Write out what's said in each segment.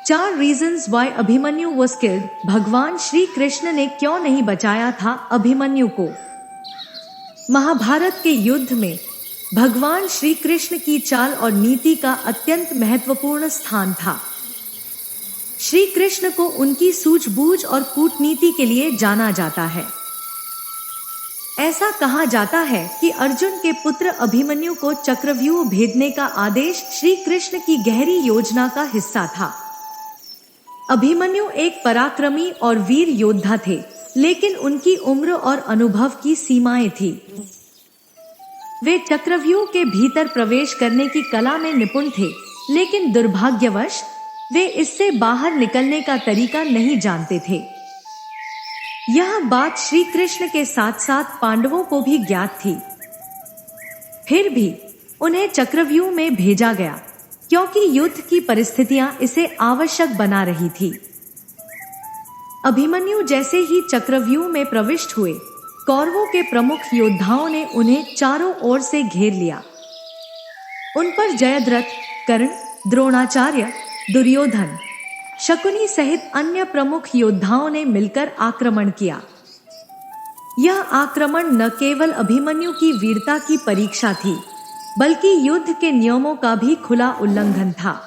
4 reasons why Abhimanyu was killed. भगवान श्री कृष्ण ने क्यों नहीं बचाया था अभिमन्यु को? महाभारत के युद्ध में भगवान श्री कृष्ण की चाल और नीति का अत्यंत महत्वपूर्ण स्थान था। श्री कृष्ण को उनकी सूझबूझ और कूटनीति के लिए जाना जाता है। ऐसा कहा जाता है कि अर्जुन के पुत्र अभिमन्यु को चक्रव्यूह भेदने का आदेश श्री कृष्ण की गहरी योजना का हिस्सा था। अभिमन्यु एक पराक्रमी और वीर योद्धा थे, लेकिन उनकी उम्र और अनुभव की सीमाएं थी। वे चक्रव्यूह के भीतर प्रवेश करने की कला में निपुण थे, लेकिन दुर्भाग्यवश वे इससे बाहर निकलने का तरीका नहीं जानते थे। यह बात श्री कृष्ण के साथ साथ पांडवों को भी ज्ञात थी। फिर भी उन्हें चक्रव्यूह में भेजा गया, क्योंकि युद्ध की परिस्थितियां इसे आवश्यक बना रही थी। अभिमन्यु जैसे ही चक्रव्यूह में प्रविष्ट हुए, कौरवों के प्रमुख योद्धाओं ने उन्हें चारों ओर से घेर लिया। उन पर जयद्रथ, कर्ण, द्रोणाचार्य, दुर्योधन, शकुनी सहित अन्य प्रमुख योद्धाओं ने मिलकर आक्रमण किया। यह आक्रमण न केवल अभिमन्यु की वीरता की परीक्षा थी, बल्कि युद्ध के नियमों का भी खुला उल्लंघन था।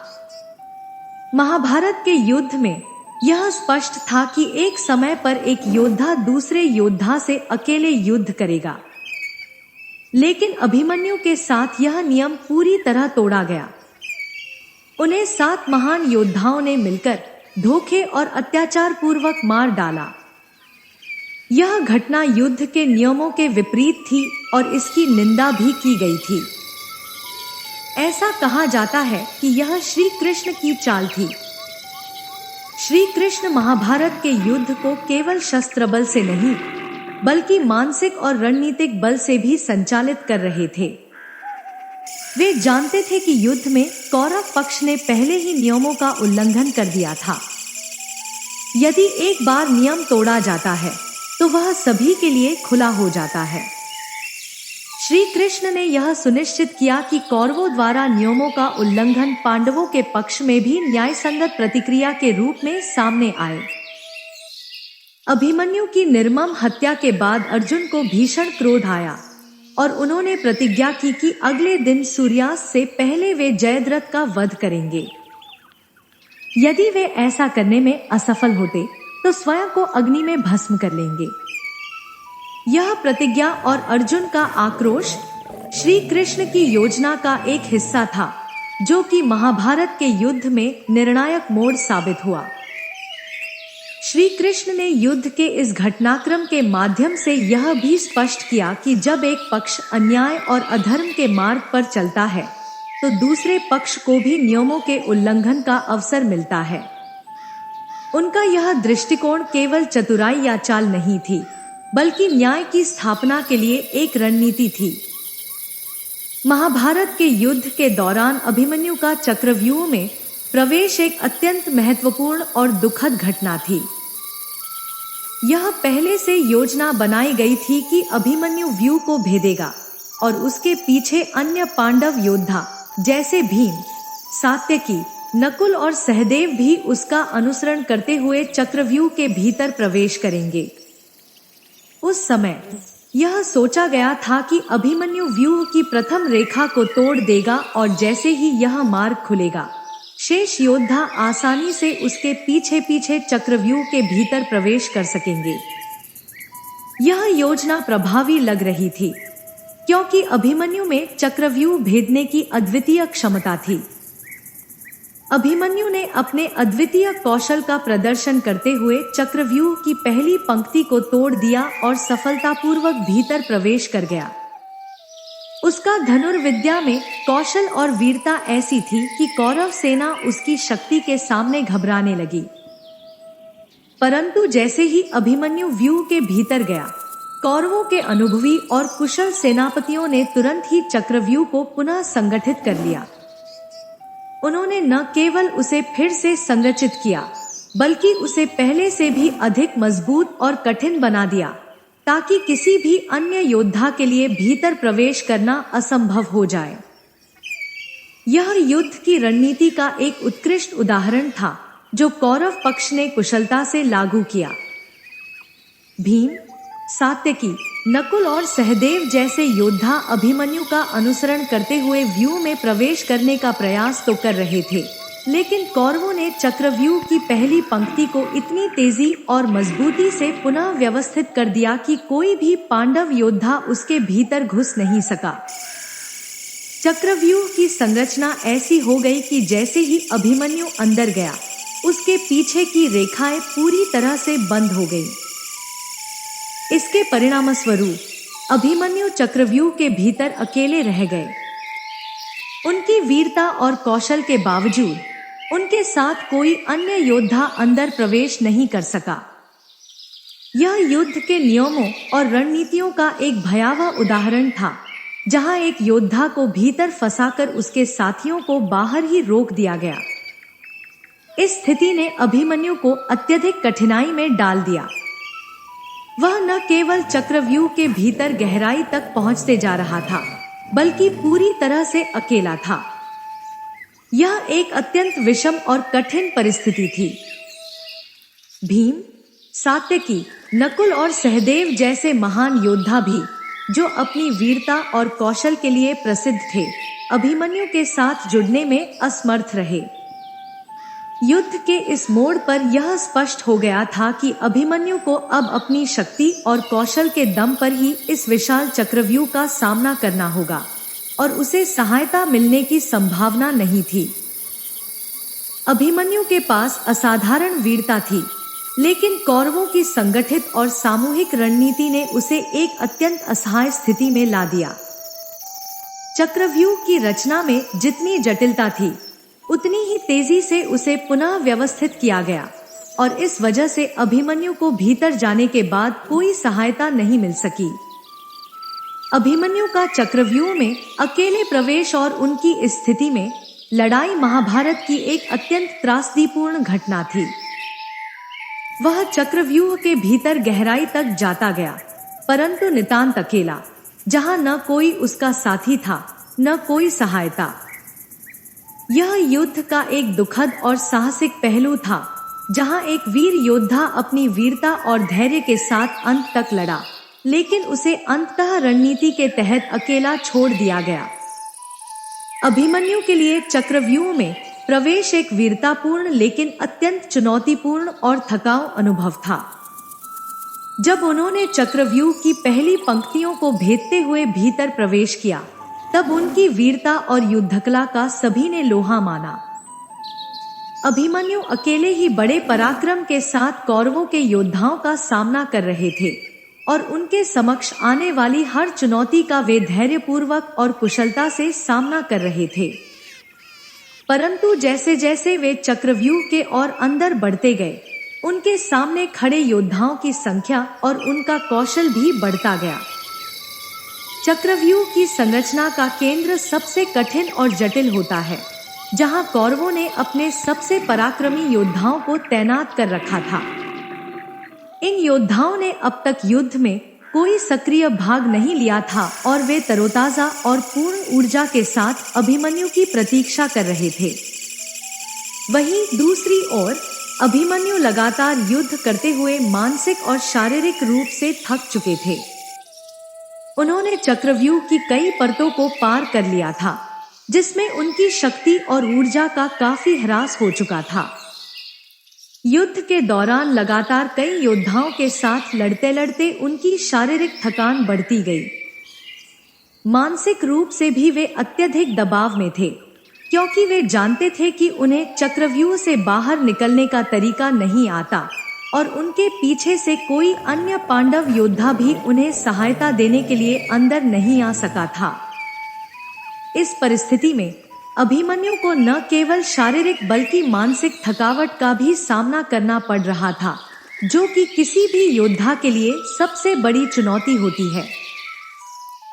महाभारत के युद्ध में यह स्पष्ट था कि एक समय पर एक योद्धा दूसरे योद्धा से अकेले युद्ध करेगा, लेकिन अभिमन्यु के साथ यह नियम पूरी तरह तोड़ा गया। उन्हें 7 महान योद्धाओं ने मिलकर धोखे और अत्याचार पूर्वक मार डाला। यह घटना युद्ध के नियमों के विपरीत थी और इसकी निंदा भी की गई थी। ऐसा कहा जाता है कि यह श्री कृष्ण की चाल थी। श्री कृष्ण महाभारत के युद्ध को केवल शस्त्र बल से नहीं, बल्कि मानसिक और रणनीतिक बल से भी संचालित कर रहे थे। वे जानते थे कि युद्ध में कौरव पक्ष ने पहले ही नियमों का उल्लंघन कर दिया था। यदि एक बार नियम तोड़ा जाता है, तो वह सभी के लिए खुला हो जाता है। श्री कृष्ण ने यह सुनिश्चित किया कि कौरवों द्वारा नियमों का उल्लंघन पांडवों के पक्ष में भी न्यायसंगत प्रतिक्रिया के रूप में सामने आए। अभिमन्यु की निर्मम हत्या के बाद अर्जुन को भीषण क्रोध आया और उन्होंने प्रतिज्ञा की कि अगले दिन सूर्यास्त से पहले वे जयद्रथ का वध करेंगे। यदि वे ऐसा करने में असफल होते, तो स्वयं को अग्नि में भस्म कर लेंगे। यह प्रतिज्ञा और अर्जुन का आक्रोश श्री कृष्ण की योजना का एक हिस्सा था, जो कि महाभारत के युद्ध में निर्णायक मोड़ साबित हुआ। श्री कृष्ण ने युद्ध के इस घटनाक्रम के माध्यम से यह भी स्पष्ट किया कि जब एक पक्ष अन्याय और अधर्म के मार्ग पर चलता है, तो दूसरे पक्ष को भी नियमों के उल्लंघन का अवसर मिलता है। उनका यह दृष्टिकोण केवल चतुराई या चाल नहीं थी, बल्कि न्याय की स्थापना के लिए एक रणनीति थी। महाभारत के युद्ध के दौरान अभिमन्यु का चक्रव्यूह में प्रवेश एक अत्यंत महत्वपूर्ण और दुखद घटना थी। यह पहले से योजना बनाई गई थी कि अभिमन्यु व्यूह को भेदेगा और उसके पीछे अन्य पांडव योद्धा जैसे भीम, सात्यकी, नकुल और सहदेव भी उसका अनुसरण करते हुए चक्रव्यूह के भीतर प्रवेश करेंगे। उस समय यह सोचा गया था कि अभिमन्यु व्यूह की प्रथम रेखा को तोड़ देगा और जैसे ही यह मार्ग खुलेगा, शेष योद्धा आसानी से उसके पीछे पीछे चक्रव्यूह के भीतर प्रवेश कर सकेंगे। यह योजना प्रभावी लग रही थी, क्योंकि अभिमन्यु में चक्रव्यूह भेदने की अद्वितीय क्षमता थी। अभिमन्यु ने अपने अद्वितीय कौशल का प्रदर्शन करते हुए चक्रव्यूह की पहली पंक्ति को तोड़ दिया और सफलतापूर्वक भीतर प्रवेश कर गया। उसका धनुर्विद्या में कौशल और वीरता ऐसी थी कि कौरव सेना उसकी शक्ति के सामने घबराने लगी। परंतु जैसे ही अभिमन्यु व्यूह के भीतर गया, कौरवों के अनुभवी और कुशल सेनापतियों ने तुरंत ही चक्रव्यूह को पुनः संगठित कर लिया। उन्होंने न केवल उसे फिर से संरचित किया, बल्कि उसे पहले से भी अधिक मजबूत और कठिन बना दिया, ताकि किसी भी अन्य योद्धा के लिए भीतर प्रवेश करना असंभव हो जाए। यह युद्ध की रणनीति का एक उत्कृष्ट उदाहरण था, जो कौरव पक्ष ने कुशलता से लागू किया। भीम, सात्यकी, नकुल और सहदेव जैसे योद्धा अभिमन्यु का अनुसरण करते हुए व्यूह में प्रवेश करने का प्रयास तो कर रहे थे, लेकिन कौरवों ने चक्रव्यूह की पहली पंक्ति को इतनी तेजी और मजबूती से पुनः व्यवस्थित कर दिया कि कोई भी पांडव योद्धा उसके भीतर घुस नहीं सका। चक्रव्यूह की संरचना ऐसी हो गई कि जैसे ही अभिमन्यु अंदर गया, उसके पीछे की रेखाएं पूरी तरह से बंद हो गईं। इसके परिणामस्वरूप अभिमन्यु चक्रव्यूह के भीतर अकेले रह गए। उनकी वीरता और कौशल के बावजूद उनके साथ कोई अन्य योद्धा अंदर प्रवेश नहीं कर सका। यह युद्ध के नियमों और रणनीतियों का एक भयावह उदाहरण था, जहां एक योद्धा को भीतर फंसाकर उसके साथियों को बाहर ही रोक दिया गया। इस स्थिति ने अभिमन्यु को अत्यधिक कठिनाई में डाल दिया। वह न केवल चक्रव्यूह के भीतर गहराई तक पहुंचते जा रहा था, बल्कि पूरी तरह से अकेला था। यह एक अत्यंत विषम और कठिन परिस्थिति थी। भीम, सात्यकी, नकुल और सहदेव जैसे महान योद्धा भी, जो अपनी वीरता और कौशल के लिए प्रसिद्ध थे, अभिमन्यु के साथ जुड़ने में असमर्थ रहे। युद्ध के इस मोड़ पर यह स्पष्ट हो गया था कि अभिमन्यु को अब अपनी शक्ति और कौशल के दम पर ही इस विशाल चक्रव्यूह का सामना करना होगा, और उसे सहायता मिलने की संभावना नहीं थी। अभिमन्यु के पास असाधारण वीरता थी, लेकिन कौरवों की संगठित और सामूहिक रणनीति ने उसे एक अत्यंत असहाय स्थिति में ला दिया। चक्रव्यूह की रचना में जितनी जटिलता थी, उतनी ही तेजी से उसे पुनः व्यवस्थित किया गया, और इस वजह से अभिमन्यु को भीतर जाने के बाद कोई सहायता नहीं मिल सकी। अभिमन्यु का चक्रव्यूह में अकेले प्रवेश और उनकी इस स्थिति में लड़ाई महाभारत की एक अत्यंत त्रासदीपूर्ण घटना थी। वह चक्रव्यूह के भीतर गहराई तक जाता गया, परंतु नितांत अकेला, जहां न कोई उसका साथी था, न कोई सहायता। यह युद्ध का एक दुखद और साहसिक पहलू था, जहां एक वीर योद्धा अपनी वीरता और धैर्य के साथ अंत तक लड़ा, लेकिन उसे अंततः रणनीति के तहत अकेला छोड़ दिया गया। अभिमन्यु के लिए चक्रव्यूह में प्रवेश एक वीरतापूर्ण लेकिन अत्यंत चुनौतीपूर्ण और थकाऊ अनुभव था। जब उन्होंने चक्रव्यूह की पहली पंक्तियों को भेदते हुए भीतर प्रवेश किया, तब उनकी वीरता और युद्धकला का सभी ने लोहा माना। अभिमन्यु अकेले ही बड़े पराक्रम के साथ कौरवों के योद्धाओं का सामना कर रहे थे, और उनके समक्ष आने वाली हर चुनौती का वे धैर्यपूर्वक और कुशलता से सामना कर रहे थे। परंतु जैसे जैसे वे चक्रव्यूह के और अंदर बढ़ते गए, उनके सामने खड़े योद्धाओं की संख्या और उनका कौशल भी बढ़ता गया। चक्रव्यूह की संरचना का केंद्र सबसे कठिन और जटिल होता है, जहां कौरवों ने अपने सबसे पराक्रमी योद्धाओं को तैनात कर रखा था। इन योद्धाओं ने अब तक युद्ध में कोई सक्रिय भाग नहीं लिया था, और वे तरोताजा और पूर्ण ऊर्जा के साथ अभिमन्यु की प्रतीक्षा कर रहे थे। वहीं दूसरी ओर अभिमन्यु लगातार युद्ध करते हुए मानसिक और शारीरिक रूप से थक चुके थे। उन्होंने चक्रव्यूह की कई परतों को पार कर लिया था, जिसमें उनकी शक्ति और ऊर्जा का काफी ह्रास हो चुका था। युद्ध के दौरान लगातार कई योद्धाओं के साथ लड़ते लड़ते उनकी शारीरिक थकान बढ़ती गई। मानसिक रूप से भी वे अत्यधिक दबाव में थे, क्योंकि वे जानते थे कि उन्हें चक्रव्यूह से बाहर निकलने का तरीका नहीं आता, और उनके पीछे से कोई अन्य पांडव योद्धा भी उन्हें सहायता देने के लिए अंदर नहीं आ सका था। इस परिस्थिति में अभिमन्यु को न केवल शारीरिक बल्कि मानसिक थकावट का भी सामना करना पड़ रहा था, जो कि किसी भी योद्धा के लिए सबसे बड़ी चुनौती होती है।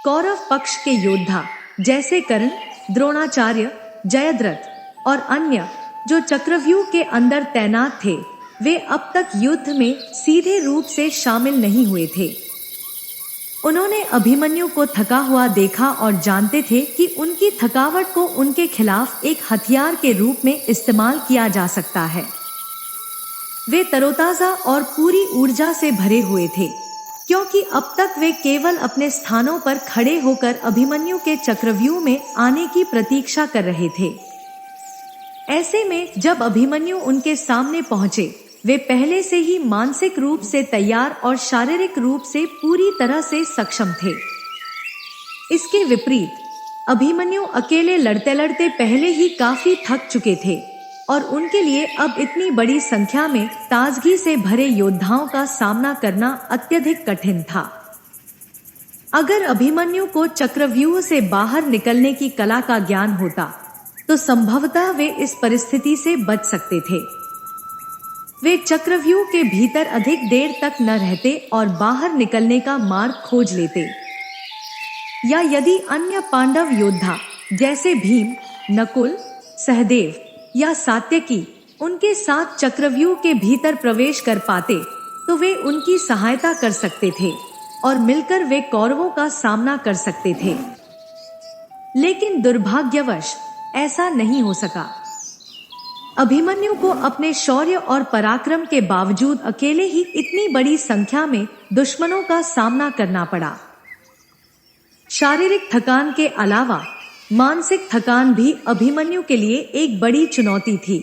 कौरव पक्ष के योद्धा जैसे कर्ण, द्रोणाचार्य, जयद्रथ और अन्य जो चक्रव्यूह के अंदर तैनात थे, वे अब तक युद्ध में सीधे रूप से शामिल नहीं हुए थे। उन्होंने अभिमन्यु को थका हुआ देखा और जानते थे कि उनकी थकावट को उनके खिलाफ एक हथियार के रूप में इस्तेमाल किया जा सकता है। वे तरोताजा और पूरी ऊर्जा से भरे हुए थे, क्योंकि अब तक वे केवल अपने स्थानों पर खड़े होकर अभिमन्यु के चक्रव्यूह में आने की प्रतीक्षा कर रहे थे। ऐसे में जब अभिमन्यु उनके सामने पहुंचे, वे पहले से ही मानसिक रूप से तैयार और शारीरिक रूप से पूरी तरह से सक्षम थे। इसके विपरीत अभिमन्यु अकेले लड़ते लड़ते पहले ही काफी थक चुके थे और उनके लिए अब इतनी बड़ी संख्या में ताजगी से भरे योद्धाओं का सामना करना अत्यधिक कठिन था। अगर अभिमन्यु को चक्रव्यूह से बाहर निकलने की कला का ज्ञान होता तो संभवतः वे इस परिस्थिति से बच सकते थे। वे चक्रव्यूह के भीतर अधिक देर तक न रहते और बाहर निकलने का मार्ग खोज लेते, या यदि अन्य पांडव योद्धा जैसे भीम, नकुल, सहदेव या सात्यकी उनके साथ चक्रव्यूह के भीतर प्रवेश कर पाते तो वे उनकी सहायता कर सकते थे और मिलकर वे कौरवों का सामना कर सकते थे। लेकिन दुर्भाग्यवश ऐसा नहीं हो सका। अभिमन्यु को अपने शौर्य और पराक्रम के बावजूद अकेले ही इतनी बड़ी संख्या में दुश्मनों का सामना करना पड़ा। शारीरिक थकान के अलावा मानसिक थकान भी अभिमन्यु के लिए एक बड़ी चुनौती थी।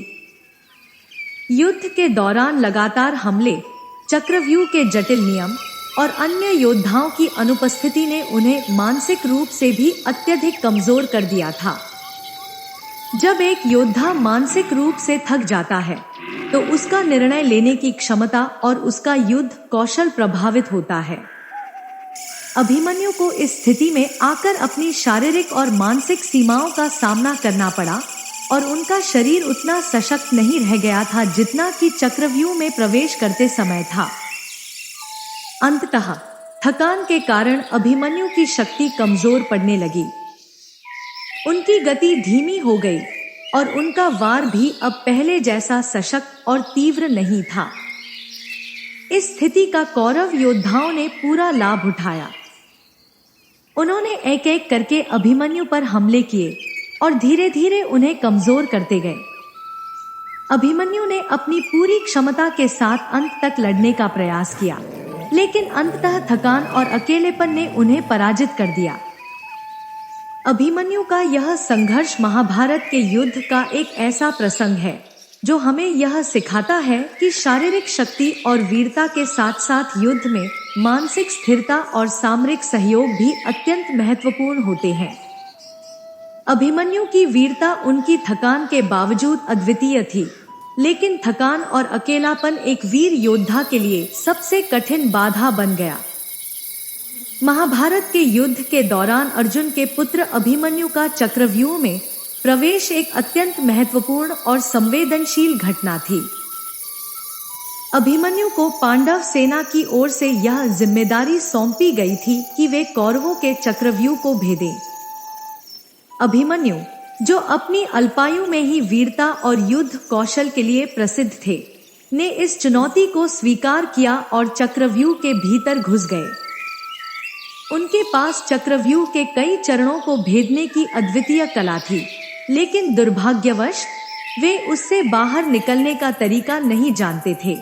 युद्ध के दौरान लगातार हमले, चक्रव्यूह के जटिल नियम और अन्य योद्धाओं की अनुपस्थिति ने उन्हें मानसिक रूप से भी अत्यधिक कमजोर कर दिया था। जब एक योद्धा मानसिक रूप से थक जाता है तो उसका निर्णय लेने की क्षमता और उसका युद्ध कौशल प्रभावित होता है। अभिमन्यु को इस स्थिति में आकर अपनी शारीरिक और मानसिक सीमाओं का सामना करना पड़ा और उनका शरीर उतना सशक्त नहीं रह गया था जितना कि चक्रव्यूह में प्रवेश करते समय था। अंततः थकान के कारण अभिमन्यु की शक्ति कमजोर पड़ने लगी। उनकी गति धीमी हो गई और उनका वार भी अब पहले जैसा सशक्त और तीव्र नहीं था। इस स्थिति का कौरव योद्धाओं ने पूरा लाभ उठाया। उन्होंने एक एक करके अभिमन्यु पर हमले किए और धीरे धीरे उन्हें कमजोर करते गए। अभिमन्यु ने अपनी पूरी क्षमता के साथ अंत तक लड़ने का प्रयास किया, लेकिन अंततः थकान और अकेलेपन ने उन्हें पराजित कर दिया। अभिमन्यु का यह संघर्ष महाभारत के युद्ध का एक ऐसा प्रसंग है जो हमें यह सिखाता है कि शारीरिक शक्ति और वीरता के साथ साथ युद्ध में मानसिक स्थिरता और सामरिक सहयोग भी अत्यंत महत्वपूर्ण होते हैं। अभिमन्यु की वीरता उनकी थकान के बावजूद अद्वितीय थी, लेकिन थकान और अकेलापन एक वीर योद्धा के लिए सबसे कठिन बाधा बन गया। महाभारत के युद्ध के दौरान अर्जुन के पुत्र अभिमन्यु का चक्रव्यूह में प्रवेश एक अत्यंत महत्वपूर्ण और संवेदनशील घटना थी। अभिमन्यु को पांडव सेना की ओर से यह जिम्मेदारी सौंपी गई थी कि वे कौरवों के चक्रव्यूह को भेदें। अभिमन्यु, जो अपनी अल्पायु में ही वीरता और युद्ध कौशल के लिए प्रसिद्ध थे, ने इस चुनौती को स्वीकार किया और चक्रव्यूह के भीतर घुस गए। उनके पास चक्रव्यूह के कई चरणों को भेदने की अद्वितीय कला थी, लेकिन दुर्भाग्यवश वे उससे बाहर निकलने का तरीका नहीं जानते थे।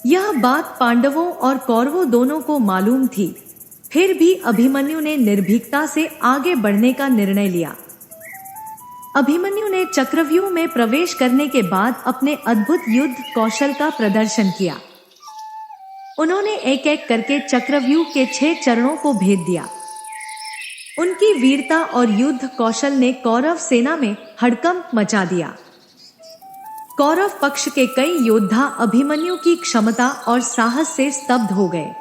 यह बात पांडवों और कौरवों दोनों को मालूम थी, फिर भी अभिमन्यु ने निर्भीकता से आगे बढ़ने का निर्णय लिया। अभिमन्यु ने चक्रव्यूह में प्रवेश करने के बाद अपने अद्भुत युद्ध कौशल का प्रदर्शन किया। उन्होंने एक एक करके चक्रव्यूह के 6 चरणों को भेद दिया। उनकी वीरता और युद्ध कौशल ने कौरव सेना में हड़कंप मचा दिया। कौरव पक्ष के कई योद्धा अभिमन्यु की क्षमता और साहस से स्तब्ध हो गए।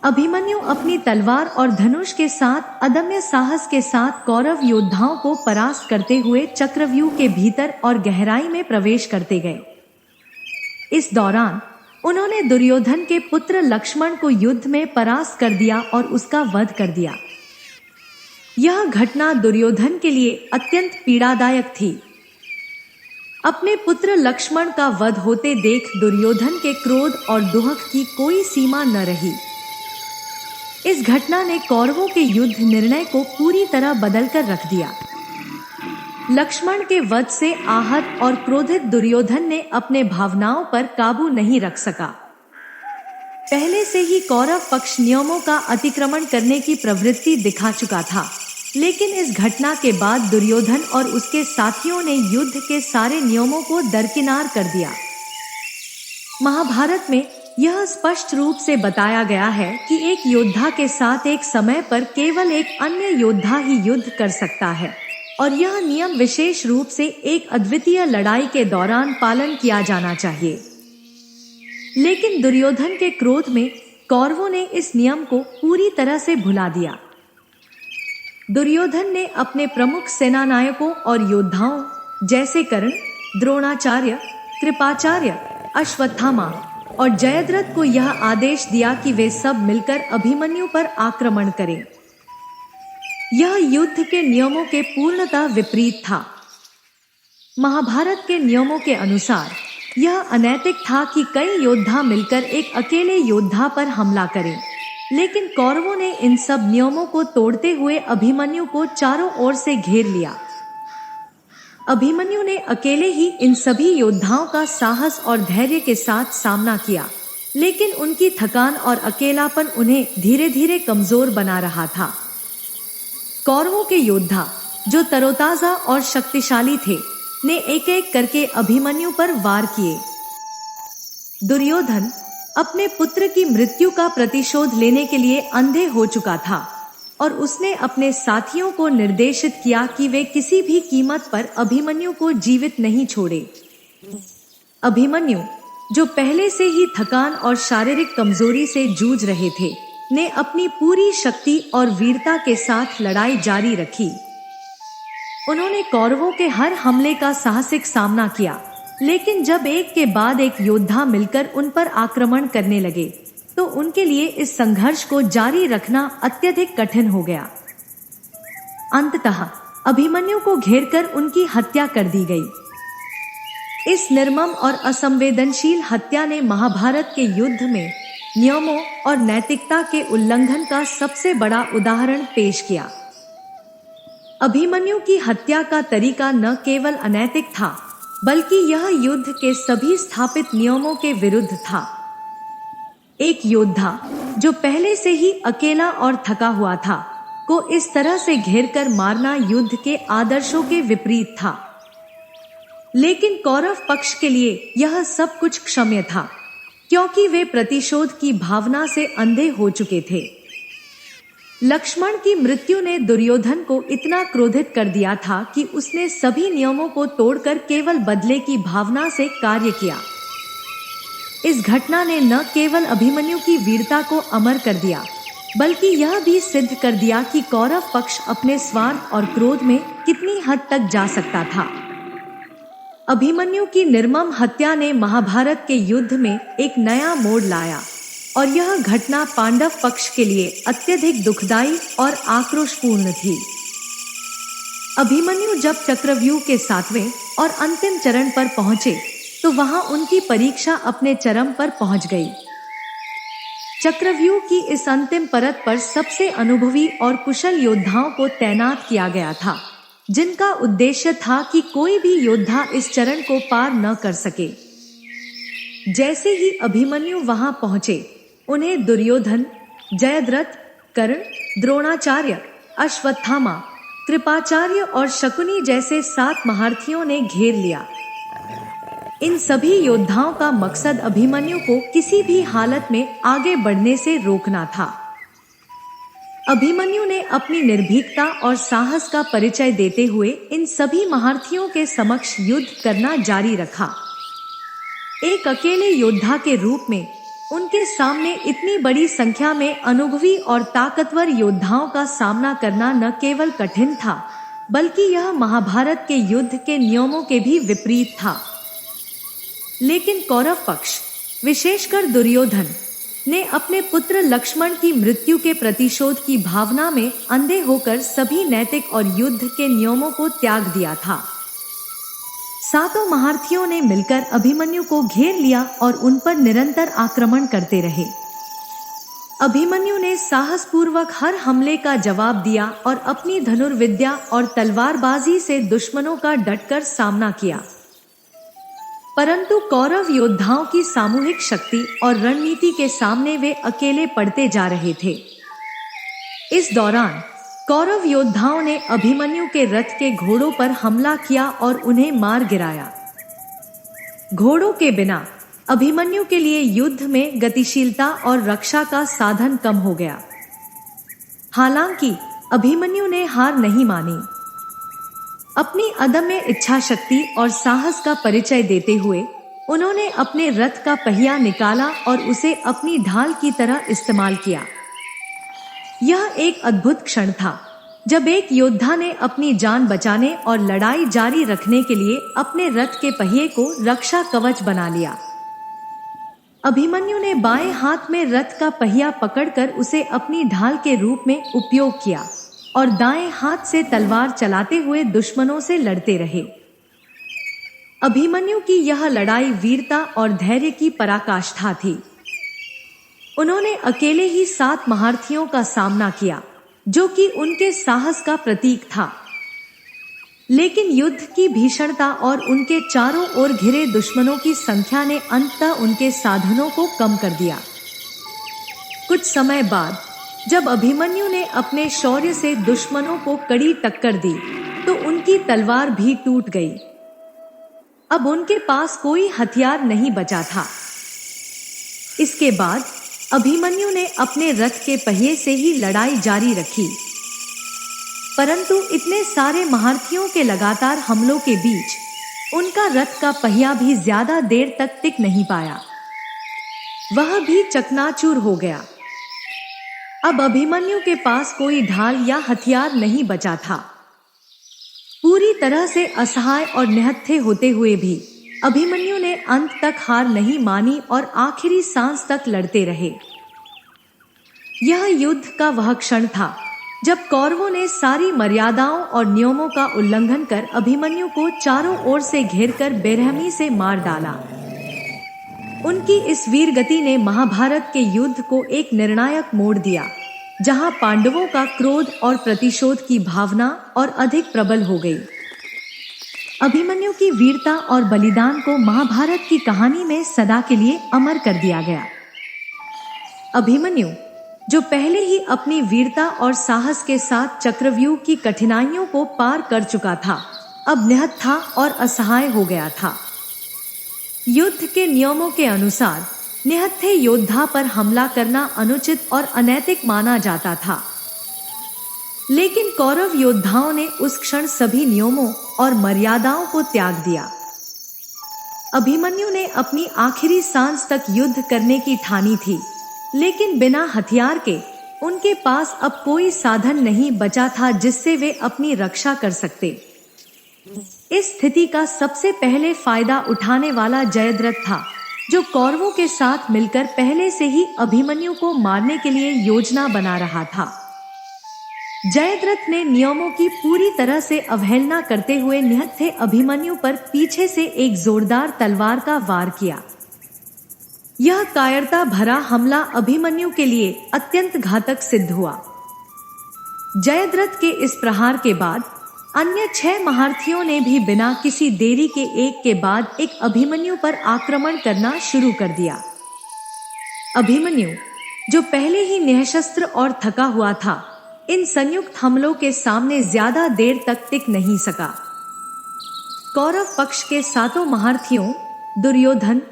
अभिमन्यु अपनी तलवार और धनुष के साथ अदम्य साहस के साथ कौरव योद्धाओं को परास्त करते हुए चक्रव्यूह के भीतर और गहराई में प्रवेश करते गए। इस दौरान उन्होंने दुर्योधन के पुत्र लक्ष्मण को युद्ध में परास्त कर दिया और उसका वध कर दिया। यह घटना दुर्योधन के लिए अत्यंत पीड़ादायक थी। अपने पुत्र लक्ष्मण का वध होते देख दुर्योधन के क्रोध और दुहक की कोई सीमा न रही। इस घटना ने कौरवों के युद्ध निर्णय को पूरी तरह बदल कर रख दिया। लक्ष्मण के वध से आहत और क्रोधित दुर्योधन ने अपने भावनाओं पर काबू नहीं रख सका। पहले से ही कौरव पक्ष नियमों का अतिक्रमण करने की प्रवृत्ति दिखा चुका था, लेकिन इस घटना के बाद दुर्योधन और उसके साथियों ने युद्ध के सारे नियमों को दरकिनार कर दिया। महाभारत में यह स्पष्ट रूप से बताया गया है कि एक योद्धा के साथ एक समय पर केवल एक अन्य योद्धा ही युद्ध कर सकता है, और यह नियम विशेष रूप से एक अद्वितीय लड़ाई के दौरान पालन किया जाना चाहिए। लेकिन दुर्योधन के क्रोध में कौरवों ने इस नियम को पूरी तरह से भुला दिया। दुर्योधन ने अपने प्रमुख सेनानायकों और योद्धाओं जैसे कर्ण, द्रोणाचार्य, कृपाचार्य, अश्वत्थामा और जयद्रथ को यह आदेश दिया कि वे सब मिलकर अभिमन्यु पर आक्रमण करें। यह युद्ध के नियमों के पूर्णतः विपरीत था। महाभारत के नियमों के अनुसार यह अनैतिक था कि कई योद्धा मिलकर एक अकेले योद्धा पर हमला करें, लेकिन कौरवों ने इन सब नियमों को तोड़ते हुए अभिमन्यु को चारों ओर से घेर लिया। अभिमन्यु ने अकेले ही इन सभी योद्धाओं का साहस और धैर्य के साथ सामना किया, लेकिन उनकी थकान और अकेलापन उन्हें धीरे धीरे कमजोर बना रहा था। कौरवों के योद्धा जो तरोताजा और शक्तिशाली थे ने एक एक करके अभिमन्यु पर वार किए। दुर्योधन अपने पुत्र की मृत्यु का प्रतिशोध लेने के लिए अंधे हो चुका था और उसने अपने साथियों को निर्देशित किया कि वे किसी भी कीमत पर अभिमन्यु को जीवित नहीं छोड़े। अभिमन्यु जो पहले से ही थकान और शारीरिक कमजोरी से जूझ रहे थे, ने अपनी पूरी शक्ति और वीरता के साथ लड़ाई जारी रखी। उन्होंने कौरवों के हर हमले का साहसिक सामना किया, लेकिन जब एक के बाद एक योद्धा मिलकर उन पर आक्रमण करने लगे तो उनके लिए इस संघर्ष को जारी रखना अत्यधिक कठिन हो गया। अंततः अभिमन्यु को घेरकर उनकी हत्या कर दी गई। इस निर्मम और असंवेदनशील हत्या ने महाभारत के युद्ध में नियमों और नैतिकता के उल्लंघन का सबसे बड़ा उदाहरण पेश किया। अभिमन्यु की हत्या का तरीका न केवल अनैतिक था, बल्कि यह युद्ध के सभी स्थापित नियमों के विरुद्ध था। एक योद्धा जो पहले से ही अकेला और थका हुआ था को इस तरह से घेरकर मारना युद्ध के आदर्शों के विपरीत था। लेकिन कौरव पक्ष के लिए यह सब कुछ क्षम्य था, क्योंकि वे प्रतिशोध की भावना से अंधे हो चुके थे। लक्ष्मण की मृत्यु ने दुर्योधन को इतना क्रोधित कर दिया था कि उसने सभी नियमों को तोड़कर केवल बदले की भावना से कार्य किया। इस घटना ने न केवल अभिमन्यु की वीरता को अमर कर दिया, बल्कि यह भी सिद्ध कर दिया कि कौरव पक्ष अपने स्वार्थ और क्रोध में कितनी हद तक जा सकता था। अभिमन्यु की निर्मम हत्या ने महाभारत के युद्ध में एक नया मोड़ लाया, और यह घटना पांडव पक्ष के लिए अत्यधिक दुखदायी और आक्रोशपूर्ण थी। अभिमन्यु जब चक्रव्यूह के 7वें और अंतिम चरण पर पहुंचे तो वहां उनकी परीक्षा अपने चरम पर पहुंच गई। चक्रव्यूह की इस अंतिम परत पर सबसे अनुभवी और कुशल योद्धाओं को तैनात किया गया था, जिनका उद्देश्य था कि कोई भी योद्धा इस चरण को पार न कर सके। जैसे ही अभिमन्यु वहां पहुंचे, उन्हें दुर्योधन, जयद्रथ, कर्ण, द्रोणाचार्य, अश्वत्थामा, कृपाचार्य और शकुनी जैसे 7 महारथियों ने घेर लिया। इन सभी योद्धाओं का मकसद अभिमन्यु को किसी भी हालत में आगे बढ़ने से रोकना था। अभिमन्यु ने अपनी निर्भीकता और साहस का परिचय देते हुए इन सभी महारथियों के समक्ष युद्ध करना जारी रखा। एक अकेले योद्धा के रूप में उनके सामने इतनी बड़ी संख्या में अनुभवी और ताकतवर योद्धाओं का सामना करना न केवल कठिन था, बल्कि यह महाभारत के युद्ध के नियमों के भी विपरीत था। लेकिन कौरव पक्ष, विशेषकर दुर्योधन, ने अपने पुत्र लक्ष्मण की मृत्यु के प्रतिशोध की भावना में अंधे होकर सभी नैतिक और युद्ध के नियमों को त्याग दिया था। 7 महारथियों ने मिलकर अभिमन्यु को घेर लिया और उन पर निरंतर आक्रमण करते रहे। अभिमन्यु ने साहसपूर्वक हर हमले का जवाब दिया और अपनी धनुर्विद्या और तलवारबाजी से दुश्मनों का डटकर सामना किया। परंतु कौरव योद्धाओं की सामूहिक शक्ति और रणनीति के सामने वे अकेले पड़ते जा रहे थे। इस दौरान कौरव योद्धाओं ने अभिमन्यु के रथ के घोड़ों पर हमला किया और उन्हें मार गिराया। घोड़ों के बिना अभिमन्यु के लिए युद्ध में गतिशीलता और रक्षा का साधन कम हो गया। हालांकि अभिमन्यु ने हार नहीं मानी। अपनी अदम्य इच्छा शक्ति और साहस का परिचय देते हुए उन्होंने अपने रथ का पहिया निकाला और उसे अपनी ढाल की तरह इस्तेमाल किया। यह एक अद्भुत क्षण था जब एक योद्धा ने अपनी जान बचाने और लड़ाई जारी रखने के लिए अपने रथ के पहिए को रक्षा कवच बना लिया। अभिमन्यु ने बाएं हाथ में रथ का पहिया पकड़कर उसे अपनी ढाल के रूप में उपयोग किया और दाएं हाथ से तलवार चलाते हुए दुश्मनों से लड़ते रहे। अभिमन्यु की यह लड़ाई वीरता और धैर्य की पराकाष्ठा थी। उन्होंने अकेले ही 7 महारथियों का सामना किया, जो कि उनके साहस का प्रतीक था। लेकिन युद्ध की भीषणता और उनके चारों ओर घिरे दुश्मनों की संख्या ने अंततः उनके साधनों को कम कर दिया। कुछ समय बाद जब अभिमन्यु ने अपने शौर्य से दुश्मनों को कड़ी टक्कर दी, तो उनकी तलवार भी टूट गई। अब उनके पास कोई हथियार नहीं बचा था। इसके बाद अभिमन्यु ने अपने रथ के पहिए से ही लड़ाई जारी रखी। परंतु इतने सारे महारथियों के लगातार हमलों के बीच उनका रथ का पहिया भी ज्यादा देर तक टिक नहीं पाया। वह भी चकनाचूर हो गया। अब अभिमन्यु के पास कोई ढाल या हथियार नहीं बचा था। पूरी तरह से असहाय और निहत्थे होते हुए भी अभिमन्यु ने अंत तक हार नहीं मानी और आखिरी सांस तक लड़ते रहे। यह युद्ध का वह क्षण था जब कौरवों ने सारी मर्यादाओं और नियमों का उल्लंघन कर अभिमन्यु को चारों ओर से घेरकर बेरहमी से मार डाला। उनकी इस वीर गति ने महाभारत के युद्ध को एक निर्णायक मोड़ दिया, जहां पांडवों का क्रोध और प्रतिशोध की भावना और अधिक प्रबल हो गई। अभिमन्यु की वीरता और बलिदान को महाभारत की कहानी में सदा के लिए अमर कर दिया गया। अभिमन्यु, जो पहले ही अपनी वीरता और साहस के साथ चक्रव्यूह की कठिनाइयों को पार कर चुका था, अब निहत्था और असहाय हो गया था। युद्ध के नियमों के अनुसार निहत्थे योद्धा पर हमला करना अनुचित और अनैतिक माना जाता था, लेकिन कौरव योद्धाओं ने उस क्षण सभी नियमों और मर्यादाओं को त्याग दिया। अभिमन्यु ने अपनी आखिरी सांस तक युद्ध करने की ठानी थी, लेकिन बिना हथियार के उनके पास अब कोई साधन नहीं बचा था जिससे वे अपनी रक्षा कर सकते। इस स्थिति का सबसे पहले फायदा उठाने वाला जयद्रथ था, जो कौरवों के साथ मिलकर पहले से ही अभिमन्यु को मारने के लिए योजना बना रहा था। जयद्रथ ने नियमों की पूरी तरह से अवहेलना करते हुए निहत्थे अभिमन्यु पर पीछे से एक जोरदार तलवार का वार किया। यह कायरता भरा हमला अभिमन्यु के लिए अत्यंत घातक सिद्ध हुआ। जयद्रथ के इस प्रहार के बाद अन्य 6 महारथियों ने भी बिना किसी देरी के एक के बाद एक अभिमन्यु पर आक्रमण करना शुरू कर दिया। अभिमन्यु, जो पहले ही निःशस्त्र और थका हुआ था, इन संयुक्त हमलों के सामने ज्यादा देर तक टिक नहीं सका। कौरव पक्ष के 7 महारथियों दुर्योधन,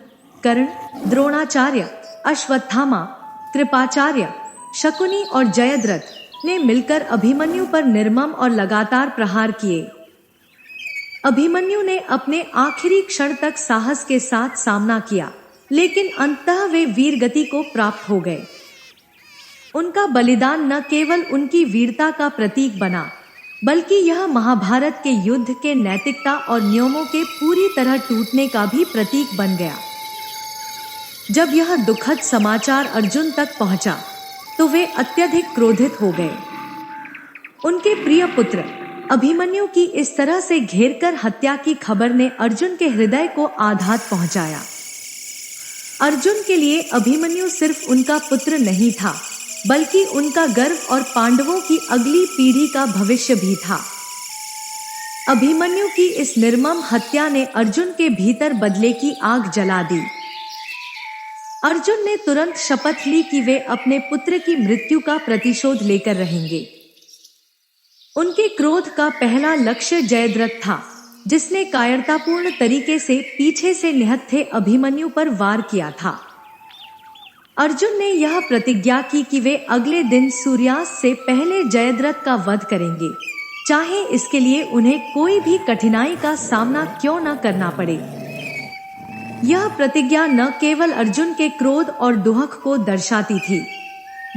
कर्ण, द्रोणाचार्य, अश्वत्थामा, कृपाचार्य, शकुनी और जयद्रथ ने मिलकर अभिमन्यु पर निर्मम और लगातार प्रहार किए। अभिमन्यु ने अपने आखिरी क्षण तक साहस के साथ सामना किया, लेकिन अंततः वे वीर गति को प्राप्त हो गए। उनका बलिदान न केवल उनकी वीरता का प्रतीक बना, बल्कि यह महाभारत के युद्ध के नैतिकता और नियमों के पूरी तरह टूटने का भी प्रतीक बन गया। जब यह दुखद समाचार अर्जुन तक पहुंचा, तो वे अत्यधिक क्रोधित हो गए। उनके प्रिय पुत्र अभिमन्यु की इस तरह से घेरकर हत्या की खबर ने अर्जुन के हृदय को आघात पहुंचाया। अर्जुन के लिए अभिमन्यु सिर्फ उनका पुत्र नहीं था, बल्कि उनका गर्व और पांडवों की अगली पीढ़ी का भविष्य भी था। अभिमन्यु की इस निर्मम हत्या ने अर्जुन के भीतर बदले की आग जला दी। अर्जुन ने तुरंत शपथ ली कि वे अपने पुत्र की मृत्यु का प्रतिशोध लेकर रहेंगे। उनके क्रोध का पहला लक्ष्य जयद्रथ था, जिसने कायरतापूर्ण तरीके से पीछे से निहत्थे अभिमन्यु पर वार किया था। अर्जुन ने यह प्रतिज्ञा की कि वे अगले दिन सूर्यास्त से पहले जयद्रथ का वध करेंगे, चाहे इसके लिए उन्हें कोई भी कठिनाई का सामना क्यों न करना पड़े। यह प्रतिज्ञा न केवल अर्जुन के क्रोध और दुहक को दर्शाती थी,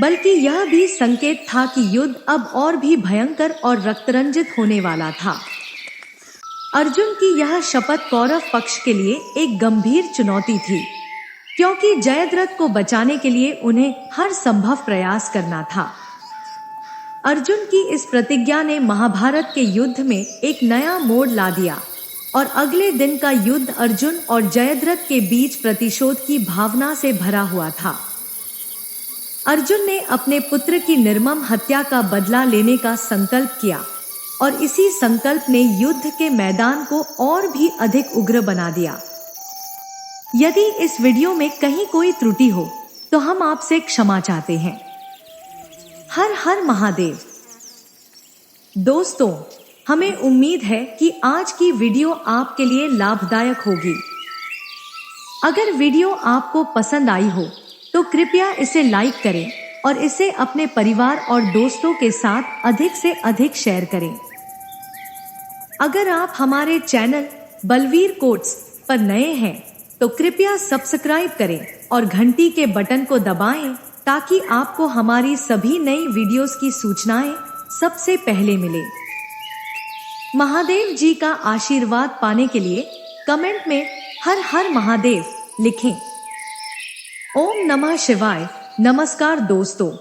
बल्कि यह भी संकेत था कि युद्ध अब और भी भयंकर और रक्तरंजित होने वाला था। अर्जुन की यह शपथ कौरव पक्ष के लिए एक गंभीर चुनौती थी, क्योंकि जयद्रथ को बचाने के लिए उन्हें हर संभव प्रयास करना था। अर्जुन की इस प्रतिज्ञा ने महाभारत के युद्ध में एक नया मोड़ ला दिया और अगले दिन का युद्ध अर्जुन और जयद्रथ के बीच प्रतिशोध की भावना से भरा हुआ था। अर्जुन ने अपने पुत्र की निर्मम हत्या का बदला लेने का संकल्प किया और इसी संकल्प ने युद्ध के मैदान को और भी अधिक उग्र बना दिया। यदि इस वीडियो में कहीं कोई त्रुटि हो तो हम आपसे क्षमा चाहते हैं। हर हर महादेव। दोस्तों, हमें उम्मीद है कि आज की वीडियो आपके लिए लाभदायक होगी। अगर वीडियो आपको पसंद आई हो तो कृपया इसे लाइक करें और इसे अपने परिवार और दोस्तों के साथ अधिक से अधिक शेयर करें। अगर आप हमारे चैनल बलवीर कोट्स पर नए हैं तो कृपया सब्सक्राइब करें और घंटी के बटन को दबाएं ताकि आपको हमारी सभी नई वीडियोस की सूचनाएं सबसे पहले मिले। महादेव जी का आशीर्वाद पाने के लिए कमेंट में हर हर महादेव लिखें। ओम नमः शिवाय। नमस्कार दोस्तों।